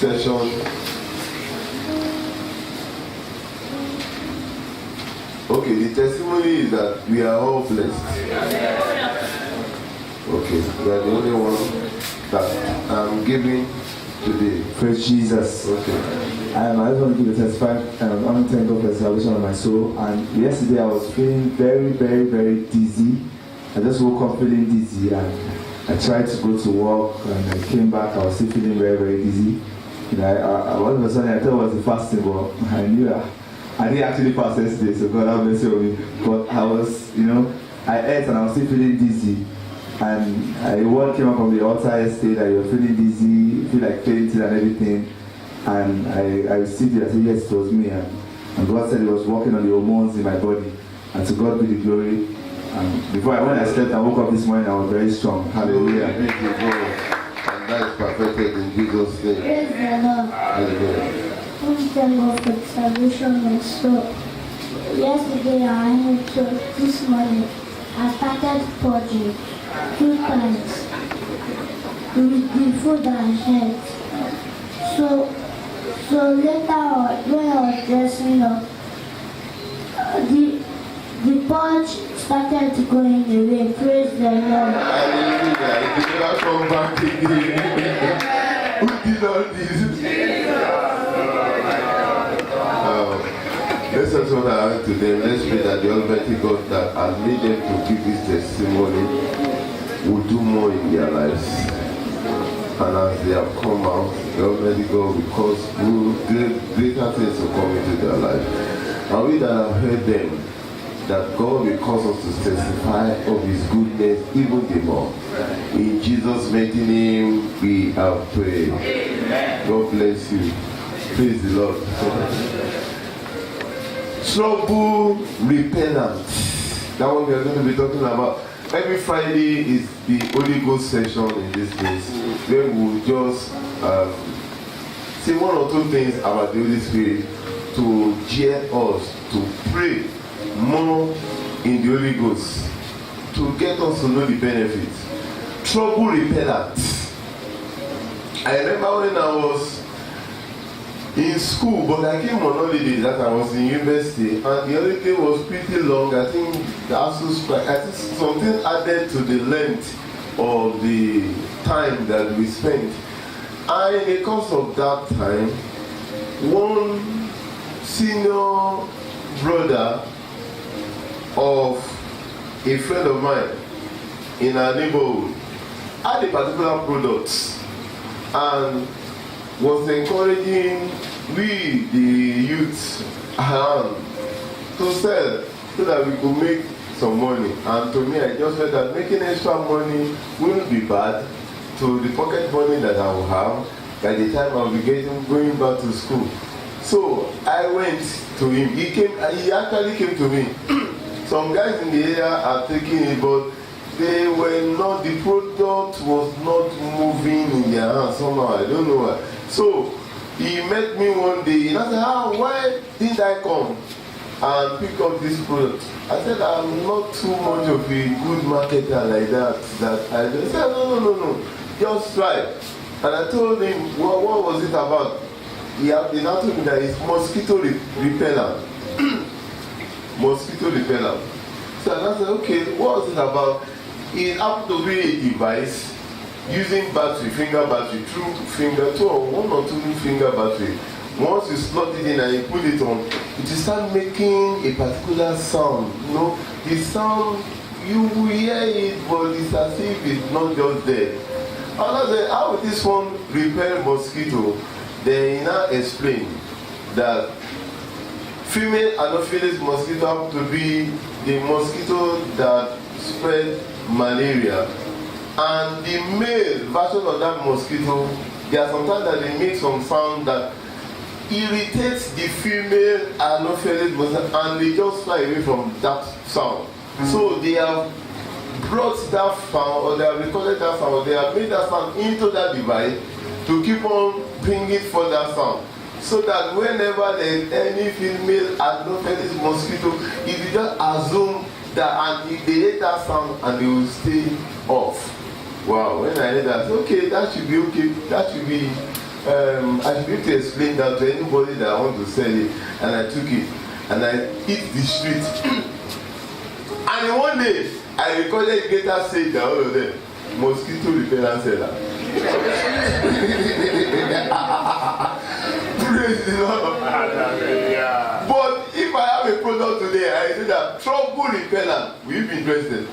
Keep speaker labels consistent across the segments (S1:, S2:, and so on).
S1: session. Okay, the testimony is that we are all blessed. Okay, we are the only one that I'm giving today.
S2: Praise Jesus.
S1: Okay.
S2: I just want to give a testify. I want to thank God for the salvation of my soul. And yesterday I was feeling very, very, very dizzy. I just woke up feeling dizzy, and I tried to go to work, and I came back. I was still feeling very, very dizzy. And I all of a sudden I thought it was the fasting, but I knew I didn't actually fast yesterday, so God have mercy on me. But I was, I ate and I was still feeling dizzy. And a word came up from the altar yesterday that you're feeling dizzy, feel like fainting and everything. And I received it. I said, yes, it was me. And God said He was working on the hormones in my body. And to God be the glory. And when I slept and woke up this morning, I was very strong. Hallelujah.
S1: And that is perfected in Jesus' name.
S3: Praise the Lord.
S1: Hallelujah.
S3: Thank God for the salvation of my soul. Yesterday I went to this morning. I started purging 2 times with the food I had. So later when I was dressing up, the purge started going away. Praise the Lord.
S1: Hallelujah. It did not come back again. Who did all this? Let's also ask to them. Let's pray that the Almighty God that has made them to give this testimony will do more in their lives. And as they have come out, the Almighty God will cause greater things to come into their life. And we that have heard them, that God will cause us to testify of His goodness even the more. In Jesus' mighty name we have prayed. Amen. God bless you. Praise the Lord. Trouble repellent. That one we are going to be talking about. Every Friday is the Holy Ghost session in this place, where we will just say 1 or 2 things about the Holy Spirit to cheer us to pray more in the Holy Ghost, to get us to know the benefits. Trouble repellent. I remember when I was in school, but I came on holiday that I was in university, and the holiday was pretty long. I think the ASUU strike, I think something added to the length of the time that we spent. And in the course of that time, one senior brother of a friend of mine in our neighborhood had a particular product and was encouraging we, the youth around, to sell so that we could make some money. And to me, I just felt that making extra money wouldn't be bad to the pocket money that I will have by the time I'll be going back to school. So I went to him. He actually came to me. Some guys in the area are taking it, but the product was not moving in their hands somehow. I don't know why. So he met me one day and I said, why didn't I come and pick up this product? I said, I'm not too much of a good marketer like that I just said, no, just try. And I told him, what was it about? He now told me that it's mosquito repellent. Mosquito repellent. So I said, okay, what was it about? It happened to be a device using battery, finger battery, one or two finger battery. Once you slot it in and you put it on, it will start making a particular sound. The sound, you will hear it, but it's as if it's not just there. And I said, how would this one repel mosquito? Then he now explained that female Anopheles mosquito happen to be the mosquito that spread malaria. And the male version of that mosquito, there are sometimes that they make some sound that irritates the female Anopheles mosquito, and they just fly away from that sound. So they have brought that sound, or they have recorded that sound, they have made that sound into that device to keep on bringing further sound. So that whenever there is any female Anopheles mosquito, it will just assume that, and if they hate that sound, and they will stay off. Wow, when I heard that, okay, that should be okay, that should be I should be able to explain that to anybody that I want to sell it, and I took it and I hit the street. And in one day, I recorded greater sales than all of them. Mosquito repellent seller. Praise the Lord. But if I have a product today, I say that trouble repellent, will you be interested?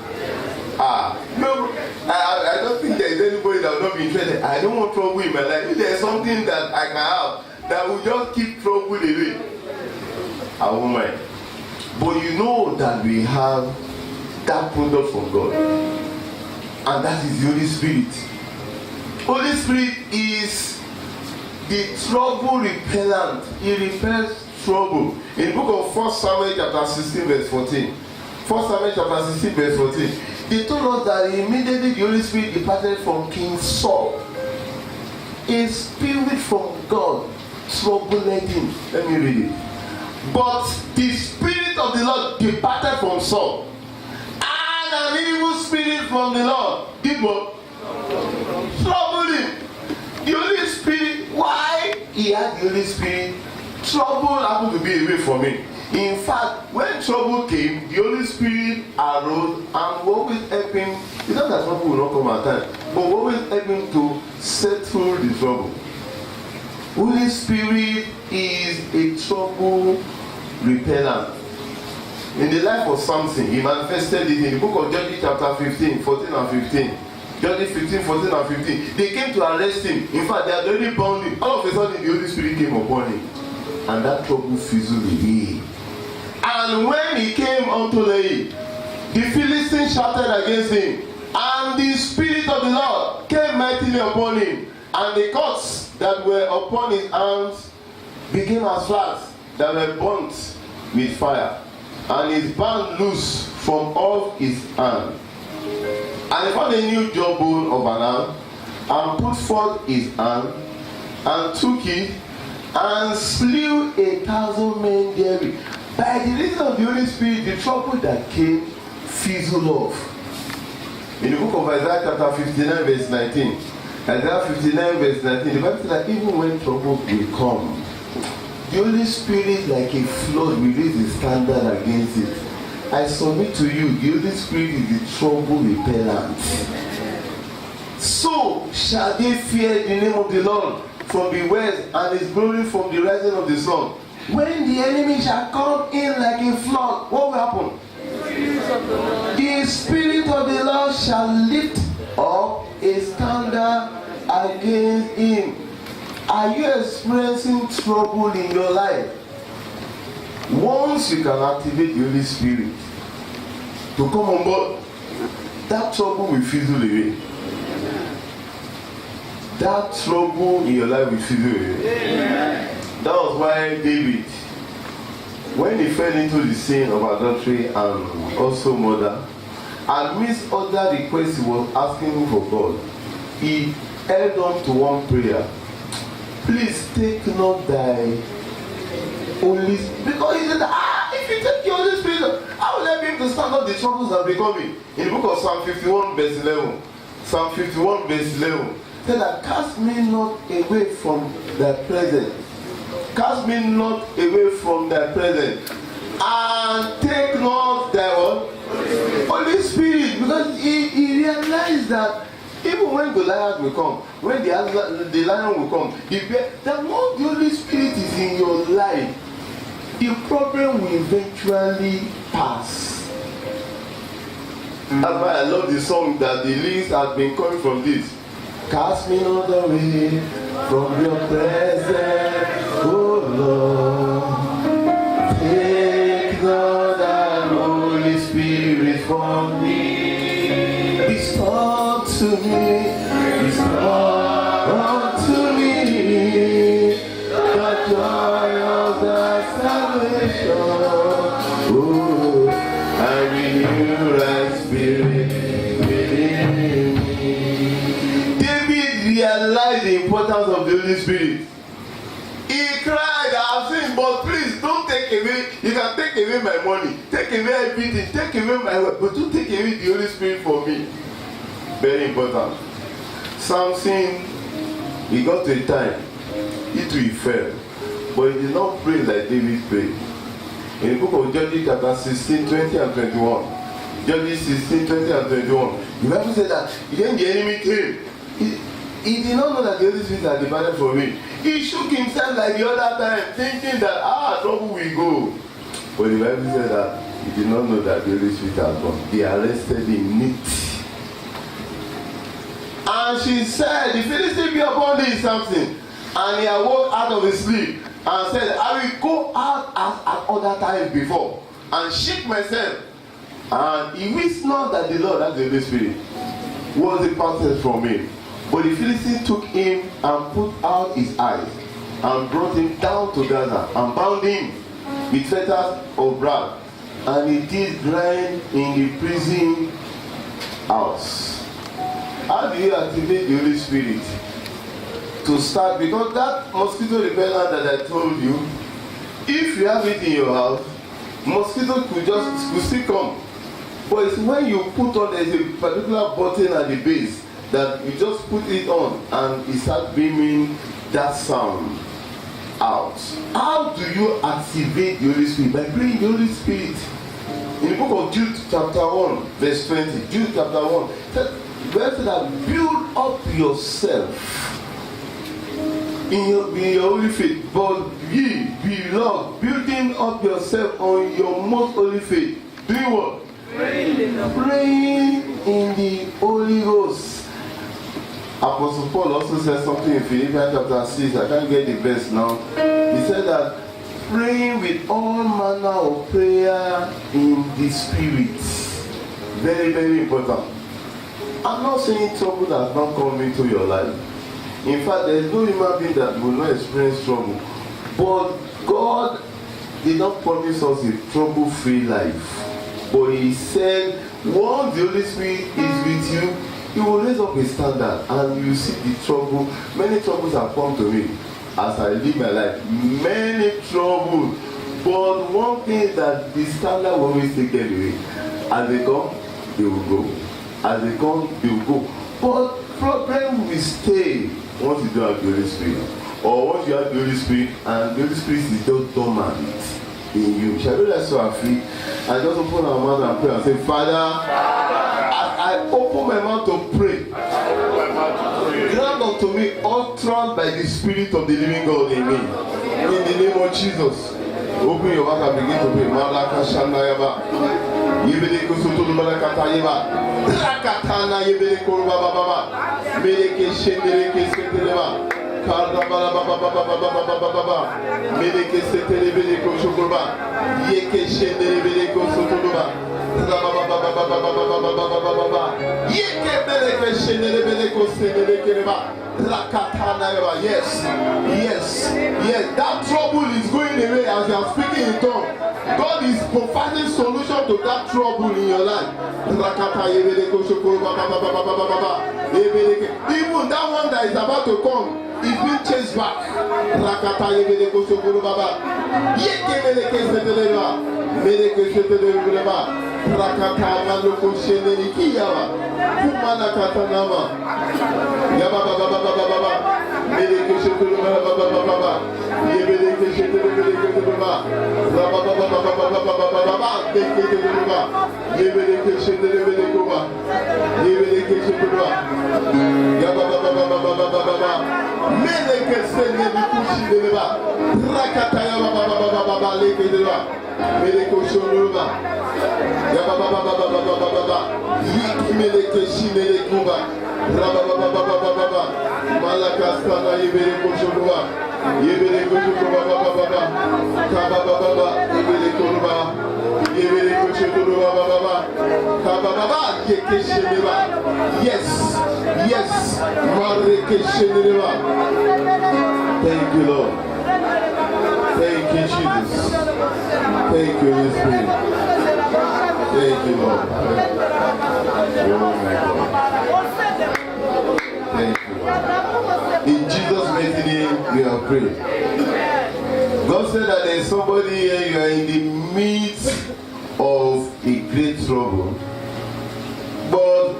S1: No, I don't think there is anybody that will not be interested. I don't want trouble in my life. If there is something that I can have that will just keep trouble away, I won't mind. But you know that we have that product from God, and that is the Holy Spirit. Holy Spirit is the trouble repellent. He repels trouble. In the book of 1 Samuel chapter 16 verse 14. 1 Samuel chapter 16 verse 14. They told us that immediately the Holy Spirit departed from King Saul. A spirit from God troubled him. Let me read it. But the Spirit of the Lord departed from Saul, and an evil spirit from the Lord did what? Troubled him. The Holy Spirit, why he had the Holy Spirit? Trouble happened to be away from him. In fact, when trouble came, the Holy Spirit arose and will always help him. It's not that trouble will not come at time, but will always help him to settle the trouble. Holy Spirit is a trouble repellent. In the life of Samson, he manifested it in the book of Judges chapter 15, 14 and 15. Judges 15, 14 and 15. They came to arrest him. In fact, they had already bound him. All of a sudden, the Holy Spirit came upon him, and that trouble fizzled away. And when he came unto the hill, the Philistines shouted against him, and the Spirit of the Lord came mightily upon him, and the cords that were upon his hands became as flax that were burnt with fire, and his band loose from off his hand. And he found a new jawbone of an arm, and put forth his hand, and took it, and slew 1,000 men therein. By the reason of the Holy Spirit, the trouble that came fizzled off. In the book of Isaiah chapter 59 verse 19, Isaiah 59 verse 19, the Bible says that even when trouble will come, the Holy Spirit, like a flood, will raise the standard against it. I submit to you, the Holy Spirit is the trouble repellent. So shall they fear the name of the Lord from the west, and his glory from the rising of the sun. When the enemy shall come in like a flood, what will happen? The Spirit of the Lord shall lift up a standard against him. Are you experiencing trouble in your life? Once you can activate the Holy Spirit to come on board, that trouble will fizzle away. That trouble in your life will fizzle away. Amen. That was why David, when he fell into the sin of adultery and also murder, amidst other requests he was asking for God, he held on to one prayer. Please take not thy Holy Spirit. Because he said, if you take your Holy Spirit, I will help him to stand up the troubles that are becoming. In the book of Psalm 51 verse 11, Psalm 51 verse 11, said that cast me not away from thy presence. Cast me not away from thy presence, and take not thy what? Holy Spirit. Because he realized that even when Goliath will come, when the lion will come, the more the Holy Spirit is in your life, the problem will eventually pass. That's why I love the song that the lyrics has been coming from this. Cast me not away from your presence, oh Lord. Take not thy Holy Spirit from me. Restore to me, restore unto me the joy of thy salvation. Oh, and renew thy spirit within me. David realized the importance of the Holy Spirit. He cried, I have sinned, but please don't take away. You can take away my money, take away everything, take away my work, but don't take away the Holy Spirit from me. Very important. Samson, he got to a time he too he fell. But he did not pray like David prayed. In the book of Judges chapter 16, 20 and 21. Judges 16, 20 and 21. The Bible said that then the enemy came. He did not know that the Holy Spirit had departed from him. He shook himself like the other time, thinking that, trouble will go. But the Bible said that he did not know that the Holy Spirit had gone. He arrested him neat. And she said, the Philistine be upon thee, Samson. And he awoke out of his sleep and said, I will go out as at other times before and shake myself. And he wished not that the Lord, that's the Holy Spirit, was departed from him. But the Philistine took him and put out his eyes and brought him down to Gaza and bound him with fetters of brass. And he did grind in the prison house. How do you activate the Holy Spirit? To start, because that mosquito repellent that I told you, if you have it in your house, mosquitoes could still come. But it's when you put on, there's a particular button at the base that you just put it on and it starts beaming that sound out. How do you activate the Holy Spirit? By praying the Holy Spirit. In the book of Jude chapter 1 verse 20, Jude chapter 1 said that build up yourself in your holy faith, but ye beloved, building up yourself on your most holy faith, doing what? Praying in the Holy Ghost. Apostle Paul also said something in Philippians chapter 6. I can't get the verse now. He said that praying with all manner of prayer in the Spirit. Very, very important. I'm not saying trouble has not come into your life. In fact, there is no human being that will not experience trouble. But God did not promise us a trouble-free life. But He said, once the Holy Spirit is with you, He will raise up a standard and you see the trouble. Many troubles have come to me as I live my life. Many troubles. But one thing is that the standard will always take them away. As they come, they will go. As they come, they will go. But problem will stay once you don't have the Holy Spirit. Or once you have the Holy Spirit and the Holy Spirit is just dormant in you. Shall we let's our feet and just open our mouth and pray and say, Father, I open my mouth to pray. Grant unto me utterance by the Spirit of the living God in me. In the name of Jesus. Open your mouth and begin to pray. Malaka Shandayaba. Yebele kusutu malakata yeba. Rakatana yebele kurba baba. Meleke shendereke seteleba. Karda baba baba baba. Meleke setelebele kushukurba. Yeke shenderebele kusutuba. Baba baba. Yeke beleke shenderebele kuseteleba. Rakatana yeba. Yes. That trouble is going away as you are speaking in tongues. God is providing solution to that trouble in your life. Even that one that is about to come is being chased back. Malakastana yebere koşuruba yebere koşuruba baba kaba yebere koruba yebere koşuruba baba kaba yekeşeneba. Yes marekeşeneba. Thank you, Lord. Thank you, Jesus. Thank you, Holy Spirit. Thank you, Lord. Oh my God. Thank you, Lord. In Jesus' mighty name, we have prayed. God said that there is somebody here, you are in the midst of a great trouble. But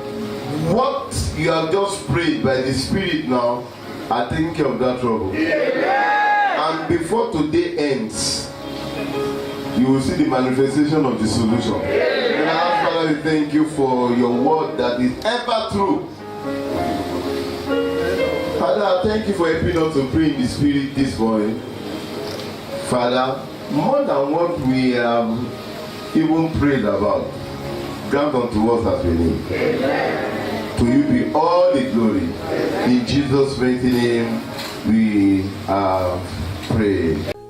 S1: what you have just prayed by the Spirit now are taking care of that trouble. And before today ends, you will see the manifestation of the solution. And I ask, Father, we thank you for your word that is ever true. Father, I thank you for helping us to pray in the Spirit this morning. Father, more than what we even prayed about, grant unto us as we need. To you be all the glory. In Jesus' mighty name we pray.